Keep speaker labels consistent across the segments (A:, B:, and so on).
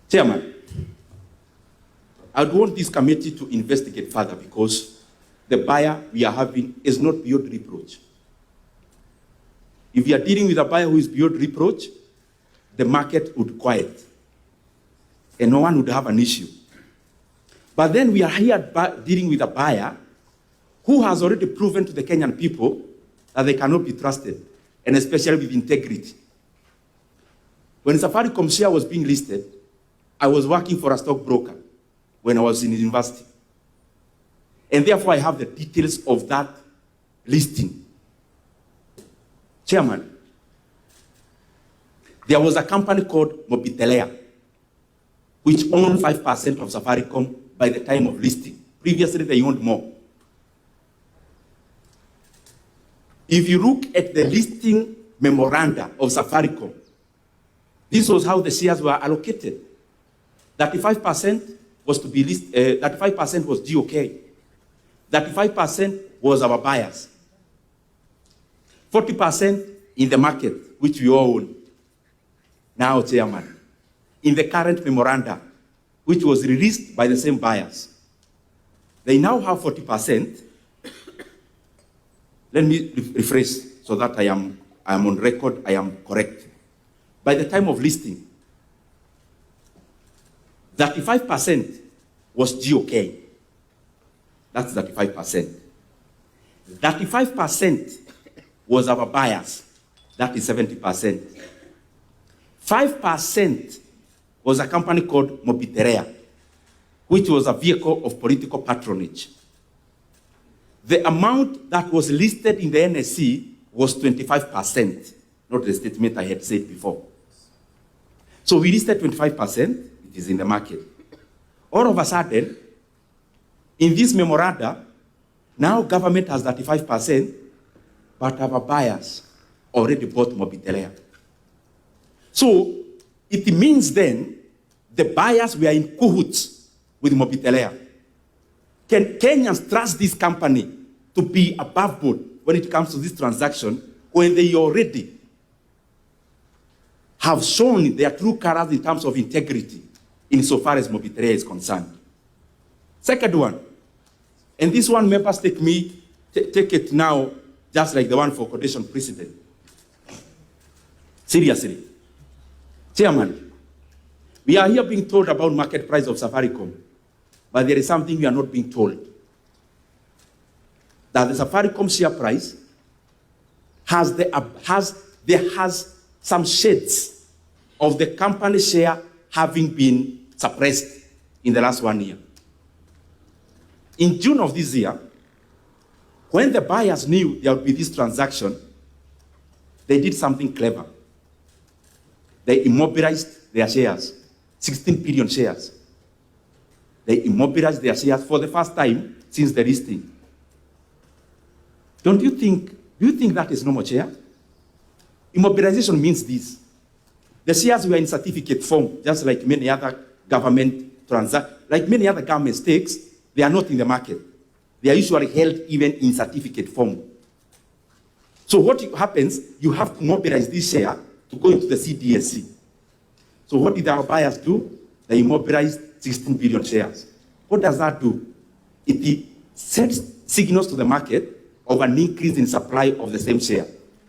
A: Chairman, I would want this committee to investigate further because the buyer we are having is not beyond reproach. If we are dealing with a buyer who is beyond reproach, the market would quiet and no one would have an issue. But then we are here dealing with a buyer who has already proven to the Kenyan people that they cannot be trusted, and especially with integrity. When Safaricom share was being listed, I was working for a stockbroker when I was in university. And therefore I have the details of that listing. Chairman, there was a company called Mobitelea, which owned 5% of Safaricom by the time of listing. Previously, they owned more. If you look at the listing memoranda of Safaricom, this was how the shares were allocated. 35% was to be listed, 35% was GOK. 35% was our buyers. 40% in the market, which we all own. Now, Chairman, in the current memoranda, which was released by the same buyers, they now have 40%. Let me rephrase so that I am on record, I am correct. By the time of listing, 35% was GOK. That's 35%. 35% was our buyers. That is 70%. 5% was a company called Mobitelea, which was a vehicle of political patronage. The amount that was listed in the NSC was 25%, not the statement I had said before. So we listed 25%, it is in the market. All of a sudden, in this memoranda, now government has 35%, but our buyers already bought Mobitelea. So it means then the buyers were in cahoots with Mobitelea. Can Kenyans trust this company to be above board when it comes to this transaction when they already have shown their true colors in terms of integrity insofar as Mobitelea is concerned? Second one, and this one members take it now just like the one for condition precedent. Seriously. Chairman, we are here being told about market price of Safaricom, but there is something we are not being told. That the Safaricom share price has some shades of the company share having been suppressed in the last 1 year. In June of this year, when the buyers knew there would be this transaction, they did something clever. They immobilized their shares, 16 billion shares. They immobilized their shares for the first time since the listing. Do you think that is normal, Chair? Immobilization means this. The shares were in certificate form, just like many other government stakes, they are not in the market. They are usually held even in certificate form. So what happens, you have to mobilize this share to go into the CDSC. So what did our buyers do? They immobilized 16 billion shares. What does that do? It sends signals to the market of an increase in supply of the same share.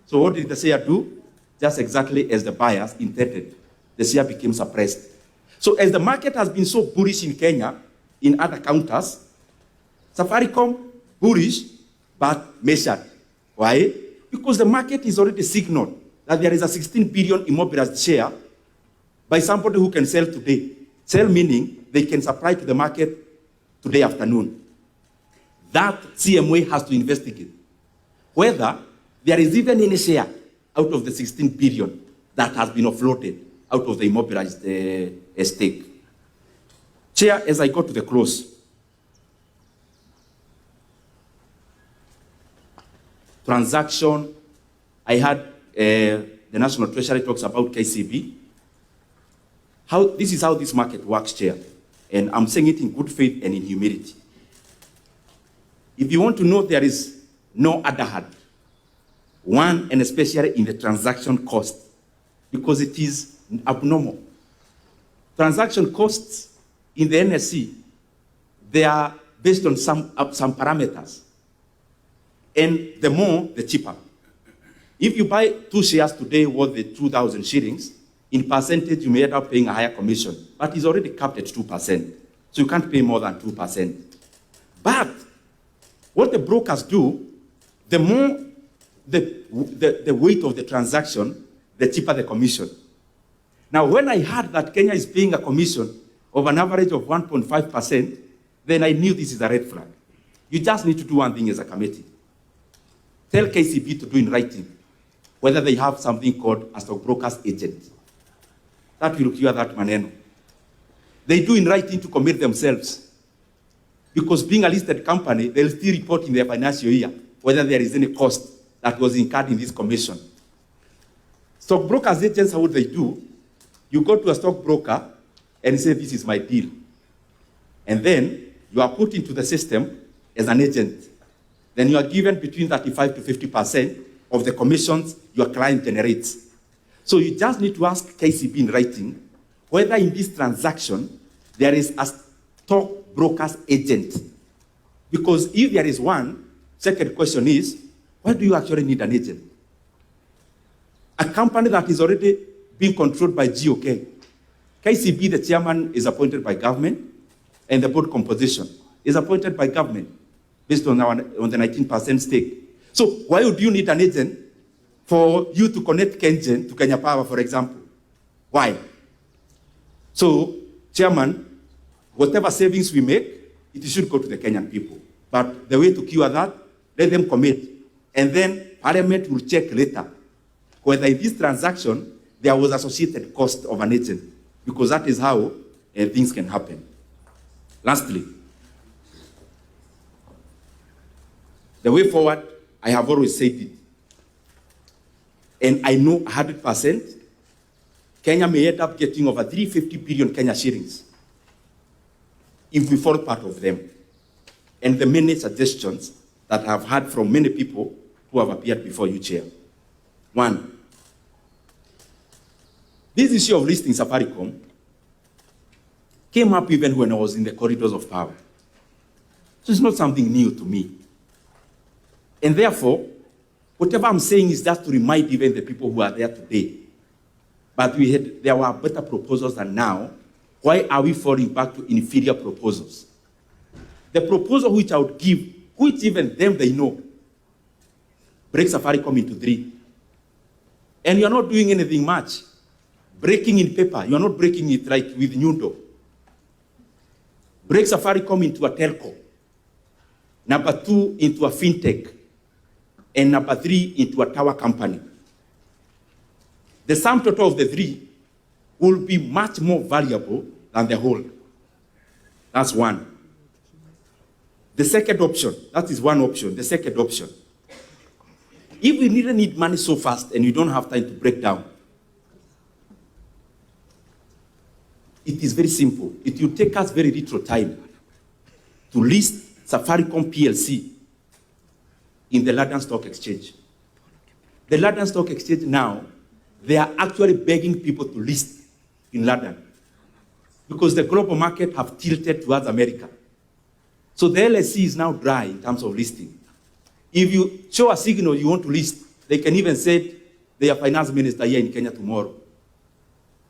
A: So what did the share do? Just exactly as the buyers intended. The share became suppressed. So as the market has been so bullish in Kenya, in other counters, Safaricom, bullish, but measured. Why? Because the market is already signaled that there is a 16 billion immobilized share by somebody who can sell today. Sell meaning they can supply to the market today afternoon. That CMA has to investigate whether there is even any share out of the 16 billion that has been offloaded out of the immobilized stake. Chair, as I go to the close, transaction, I had the National Treasury talks about KCB. This is how this market works, Chair. And I'm saying it in good faith and in humility. If you want to know, there is no other hand. One, and especially in the transaction cost, because it is abnormal. transaction costs in the NSE, they are based on some parameters. And the more, the cheaper. If you buy 2 shares today worth the 2,000 shillings, in percentage, you may end up paying a higher commission, but it's already capped at 2%. So you can't pay more than 2%. But what the brokers do, the more the weight of the transaction, the cheaper the commission. Now, when I heard that Kenya is paying a commission of an average of 1.5%, then I knew this is a red flag. You just need to do one thing as a committee. Tell KCB to do in writing whether they have something called a stockbroker's agent. That will cure that maneno. They do in writing to commit themselves. Because being a listed company, they'll still report in their financial year whether there is any cost that was incurred in this commission. Stockbrokers agents, how would they do? You go to a stockbroker and say, this is my deal. And then you are put into the system as an agent. Then you are given between 35 to 50% of the commissions your client generates. So you just need to ask KCB in writing whether in this transaction there is a stockbroker's agent. Because if there is one, second question is, why do you actually need an agent? A company that is already being controlled by GOK. KCB, the chairman, is appointed by government, and the board composition is appointed by government based on the 19% stake. So why would you need an agent for you to connect Kengen to Kenya Power, for example? Why? So, chairman, whatever savings we make, it should go to the Kenyan people. But the way to cure that, let them commit. And then Parliament will check later whether in this transaction there was associated cost of an agent, because that is how things can happen. Lastly, the way forward, I have always said it, and I know 100%, Kenya may end up getting over 350 billion Kenya shillings if we follow part of them. And the many suggestions that I have heard from many people who have appeared before you, Chair. One, this issue of listing Safaricom came up even when I was in the corridors of power. So it's not something new to me. And therefore, whatever I'm saying is just to remind even the people who are there today. But there were better proposals than now. Why are we falling back to inferior proposals? The proposal which I would give, which even them they know, break Safaricom into 3. And you're not doing anything much. Breaking in paper, you're not breaking it like with Nyoro. Break Safaricom into a telco. Number 2, into a fintech. And number 3, into a tower company. The sum total of the 3 will be much more valuable than the whole. That's one. The second option, that is one option. The second option, if we really need money so fast and you don't have time to break down, it is very simple. It will take us very little time to list Safaricom PLC in the London Stock Exchange. The London Stock Exchange now, they are actually begging people to list in London because the global market have tilted towards America. So the LSE is now dry in terms of listing. If you show a signal you want to list, they can even say their finance minister here in Kenya tomorrow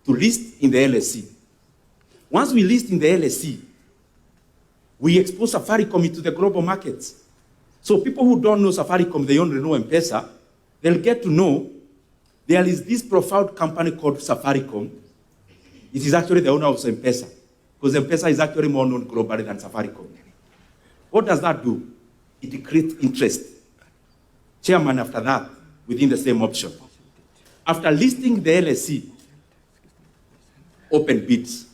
A: to list in the LSE. Once we list in the LSE, we expose Safaricom into the global markets. So people who don't know Safaricom, they only know M-Pesa, they'll get to know there is this profound company called Safaricom. It is actually the owner of M-Pesa, because M-Pesa is actually more known globally than Safaricom. What does that do? It creates interest. Chairman, after that, within the same option. After listing the LSE, open bids,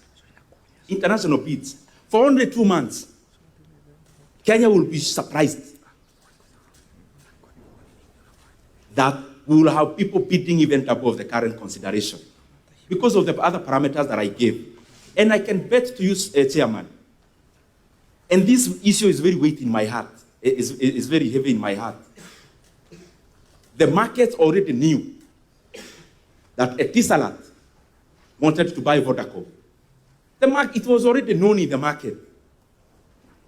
A: international bids, for only 2 months, Kenya will be surprised that we will have people bidding even above the current consideration because of the other parameters that I gave. And I can bet to you, Chairman, and this issue is very weighty in my heart, it's very heavy in my heart. The market already knew that Etisalat wanted to buy Vodacom. It was already known in the market.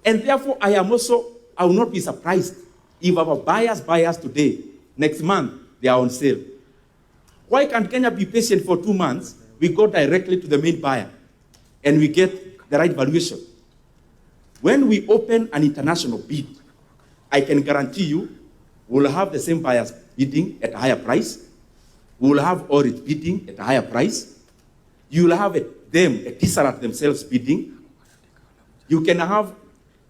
A: And therefore, I will not be surprised if our buyers today, next month, they are on sale. Why can't Kenya be patient for 2 months? We go directly to the main buyer and we get the right valuation. When we open an international bid, I can guarantee you we'll have the same buyers bidding at a higher price. We'll have Orit bidding at a higher price. You'll have Tissarat themselves bidding. You can have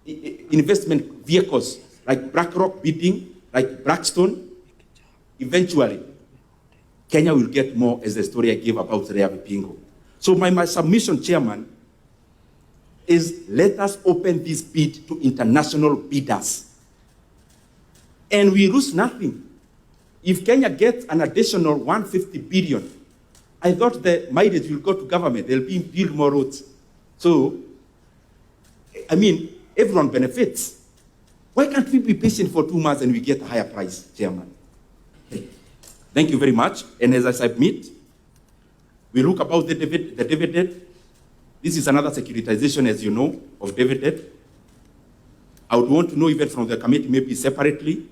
A: investment vehicles like BlackRock bidding, like Blackstone. Eventually, Kenya will get more, as the story I gave about Rea Vipingo. So my submission, Chairman, is let us open this bid to international bidders. And we lose nothing. If Kenya gets an additional 150 billion, I thought the mileage will go to government. They'll build more roads. So, I mean, everyone benefits. Why can't we be patient for 2 months and we get a higher price, Chairman? Thank you very much. And as I submit, we look about the dividend. This is another securitization, as you know, of dividend. I would want to know even from the committee, maybe separately.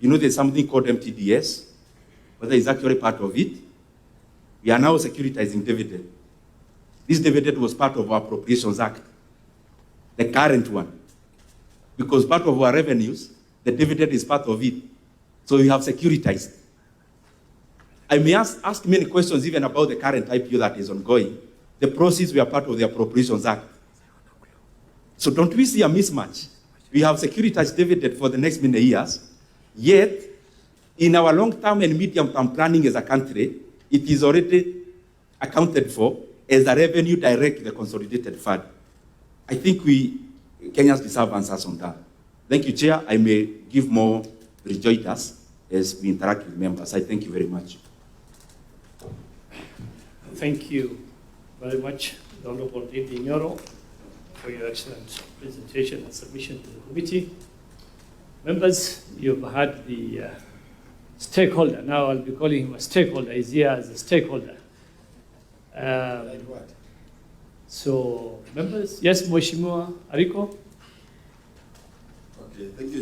A: You know, there's something called MTDS, whether it's actually part of it. We are now securitizing dividend. This dividend was part of our Appropriations Act, the current one. Because part of our revenues, the dividend is part of it. So we have securitized. I may ask many questions even about the current IPO that is ongoing. The proceeds were part of the Appropriations Act. So don't we see a mismatch? We have securitized dividend for the next many years, yet in our long-term and medium-term planning as a country, it is already accounted for as a revenue direct to the consolidated fund. I think Kenyans deserve answers on that. Thank you, Chair. I may give more rejoinders as we interact with members. I thank you very much.
B: Thank you very much, the Honorable Ndindi Nyoro, for your excellent presentation and submission to the committee. Members, you've had the stakeholder. Now I'll be calling him a stakeholder. He's here as a stakeholder. So, members, yes, Mheshimiwa Ariko.
C: Okay, thank you.